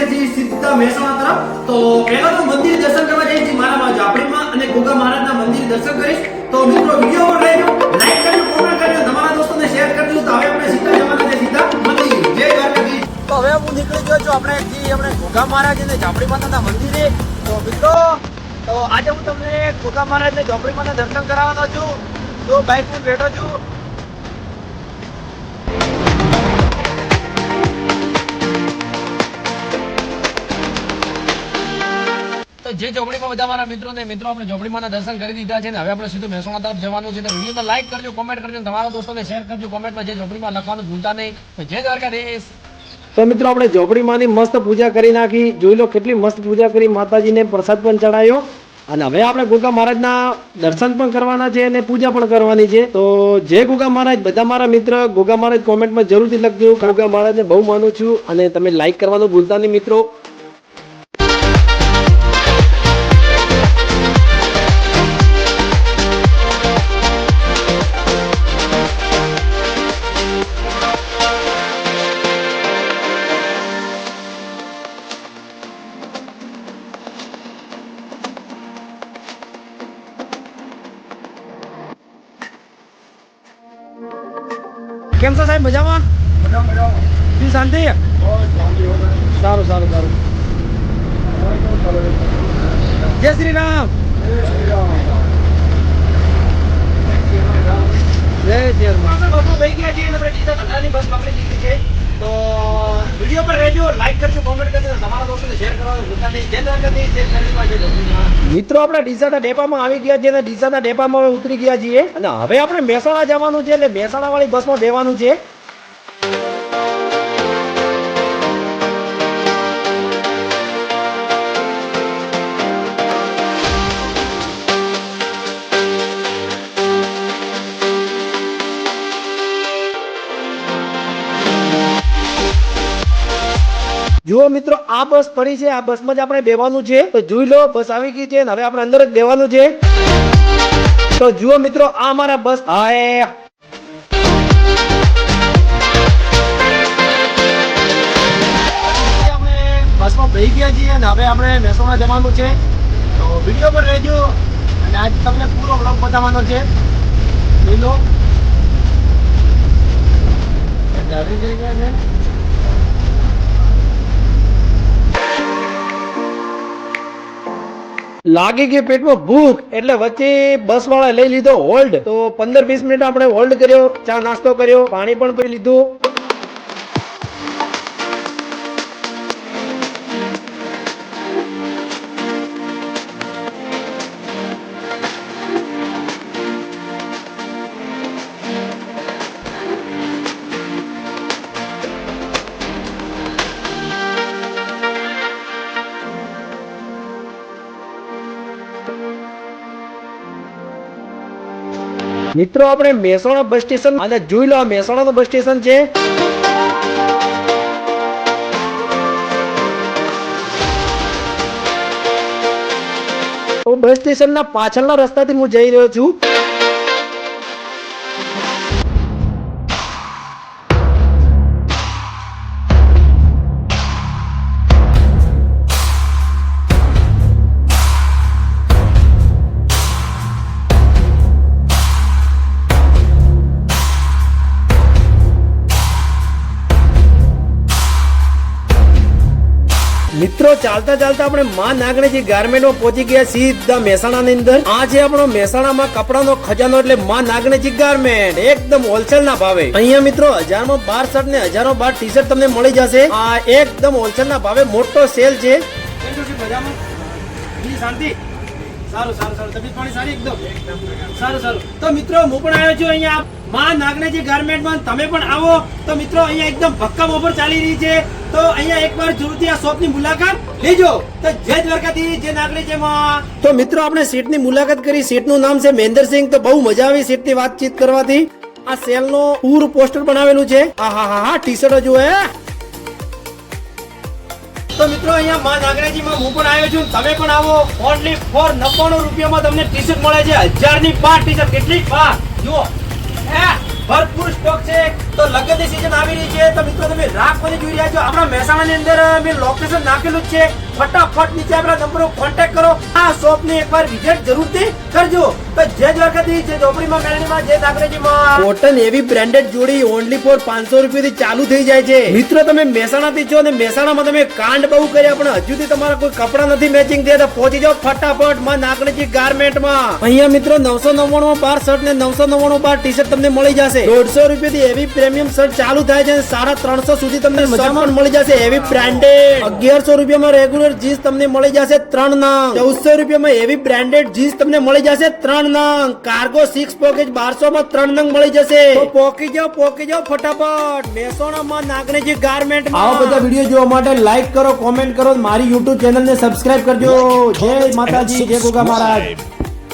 ગયા છીએ સીધા મહેસાણા તરફ. તો પહેલા તો મંદિર દર્શન કરવા જઈએ છીએ મારા ઝાપડીમાં અને ગોગા મહારાજના મંદિર દર્શન કરીશ. તો મિત્રો વિડિયો પર રહેજો, લાઈક કરજો, કોમેન્ટ કરજો, તમારા દોસ્તોને શેર કરજો. તો હવે આપણે સીધા જવાના છે સીધા મંદિર. જય દ્વારકાધીશ. તો હવે હું નીકળી ગયો છું આપણે ગોગા મહારાજ અને ઝાપડી માતાના મંદિરે. તો મિત્રો તો આજે હું તમને ગોગા મહારાજ ને ઝાપડી માતાના દર્શન કરાવવાનો છું. તો બાઈક પર બેઠો છું. તો જે ઝોપડીમાં બધા મારા મિત્રો આપણે ઝોપડીમાં દર્શન કરી દીધા છે ને હવે આપણે સીધું મહેસાણા તરફ જવાનું છે. તો વિડીયોને લાઈક કરજો, કોમેન્ટ કરજો, તમારા દોસ્તોને શેર કરજો. કોમેન્ટમાં જે ઝોપડીમાં લખવાનું ભૂલતા નહીં. જય દ્વારકાધીશ. તો મિત્રો આપણે ઝોપડીમાંની મસ્ત પૂજા કરી નાખી. જોઈ લો કેટલી મસ્ત પૂજા કરી, માતાજીને પ્રસાદ પણ ચડાયો અને હવે આપણે ગોગા મહારાજના દર્શન પણ કરવાના છે અને પૂજા પણ કરવાની છે. તો જય ગોગા મહારાજ. બધા મારા મિત્ર ગોગા મહારાજ કોમેન્ટમાં જરૂરથી લખજો. ગોગા મહારાજને બહુ માનું છું અને તમે લાઈક કરવાનું ભૂલતા નહીં મિત્રો. કેમ છો સાહેબ? મજામાં? શું શાંતિ? સારું સારું સારું. જય શ્રી રામ. જય શ્રી રામ. ભાઈ ગયા છીએ બસ પકડી દીધી છે. તો વિડીયો પર રહેજો, લાઈક કરજો, કોમેન્ટ કરજો, તમારા દોસ્તોને શેર કરવાનું ભૂલતા નહીં. જય દ્વારકાધીશ. મિત્રો આપણે ડીસાના ડેપામાં આવી ગયા છીએ અને ડીસાના ડેપામાં હવે ઉતરી ગયા છીએ અને હવે આપણે મહેસાણા જવાનું છે એટલે મહેસાણા વાળી બસમાં બેવાનું છે. જુઓ મિત્રો આ બસ પડી છે, આ બસમાં જ આપણે બેવાનું છે. તો જોઈ લો બસ આવી ગઈ છે હવે આપણે અંદર જ બેવાનું છે. તો જુઓ મિત્રો આ અમારા બસ બસમાં બેસી ગયા છીએ અને હવે આપણે મહેસાણા જવાનું છે. તો વિડીયો પર રહેજો અને આજ તમને પૂરો બ્લોગ બતાવવાનો છે. જોઈ લો ગાડી જઈ ગયા છે. લાગી ગઈ પેટમાં ભૂખ એટલે વચ્ચે બસ વાળા લઈ લીધો હોલ્ડ. તો 15-20 મિનિટ આપણે હોલ્ડ કર્યો, ચા નાસ્તો કર્યો, પાણી પણ પી લીધું. મિત્રો આપણે મહેસાણા બસ સ્ટેશન અને જોઈ લો આ મહેસાણાનું બસ સ્ટેશન છે. તો બસ સ્ટેશનના પાછળના રસ્તાથી હું જઈ રહ્યો છું. મિત્રો ચાલતા ચાલતા આપણે માં નાગણેજી ગાર્મેન્ટમાં પહોંચી ગયા સીધા મહેસાણાની અંદર. આ છે આપણો મહેસાણામાં કપડાનો ખજાનો એટલે માં નાગણેજી ગાર્મેન્ટ એકદમ હોલસેલ ના ભાવે. અહીંયા મિત્રો 1000 માં 12 શર્ટ ને 1000 માં 12 ટી-શર્ટ તમને મળી જશે. આ એકદમ હોલસેલ ના ભાવે મોટો સેલ છે. શાંતિ સારું સારું સારું. તબિયત પાણી સારી? એકદમ સારું સારું. તો મિત્રો હું પણ આવ્યો છું અહીંયા માં નાગણેજી ગાર્મેન્ટમાં. તમે પણ આવો. તો મિત્રો અહીંયા એકદમ ભક્કમ ઓફર ચાલી રહી છે. તો અહીંયા એકવાર જરૂરથી આ શોપની મુલાકાત લેજો. તો જય દ્વારકાધીશ, જય નાગણેજીમાં. તો મિત્રો આપણે સીટની મુલાકાત કરી. સીટનું નામ છે મહેન્દ્રસિંહ. તો બહુ મજા આવી સીટની વાતચીત કરવાથી. આ સેલનો પૂરું પોસ્ટર બનાવેલું છે. હા ટી-શર્ટ જો હે. તો મિત્રો અહીંયા માં નાગણેજીમાં હું પણ આવ્યો છું. તમે પણ આવો. ઓનલી ફોર 99 રૂપિયામાં તમને ટી-શર્ટ મળે છે. 1000 ની 12 ટી-શર્ટ. કેટલી જુઓ ભરપૂર સ્ટોક છે. તો લગ્નની સીઝન આવી રહી છે તો મિત્રો તમે રાહ કોની જોઈ રહ્યા છો? આપણા મહેસાણાની અંદર મેં લોકેશન નાખેલું જ છે. ફટાફટ નીચે આપણા નંબરો કોન્ટેક્ટ કરો. આ શોપની એકવાર વિઝિટ જરૂરથી કરજો. તો જય દ્વારકાધીશ, જય ઝોપડીમાં મેળણીમાં, જય નાગરેજીમાં. કોટન એવી બ્રાન્ડેડ જોડી ઓનલી ફોર 500 રૂપિયાથી ચાલુ થઈ જાય છે. મિત્રો તમે મહેસાણાથી છો અને મહેસાણામાં તમે કાંડ બહુ કર્યા પણ હજુ સુધી તમારા કોઈ કપડા નથી મેચિંગ થયા તો પહોંચી જાઓ ફટાફટ માં નાગરેજી ગાર્મેન્ટમાં. અહીંયા મિત્રો 999 માં 12 શર્ટ ને 999 12 ટી શર્ટ તમને મળી જશે. 150 રૂપિયાથી એવી પ્રીમિયમ શર્ટ ચાલુ થાય છે. 350 સુધી તમને મજામાં મળી જશે એવી બ્રાન્ડેડ. 1100 રૂપિયામાં રેગ્યુલર જીન્સ તમને મળી જશે 3 નંગ. 1400 રૂપિયામાં એવી બ્રાન્ડેડ જીન્સ તમને મળી જશે 3 નંગ. કાર્ગો 6 પોકેટ 1200 માં 3 નંગ મળી જશે. તો પોકી જાઓ ફટાફટ મહેસાણામાં નાગરેજી ગાર્મેન્ટમાં. આવા બધા વિડીયો જોવા માટે લાઈક કરો, કોમેન્ટ કરો, મારી YouTube ચેનલ ને સબસ્ક્રાઇબ કરજો. જય માતાજી, જય ગોગા મહારાજ.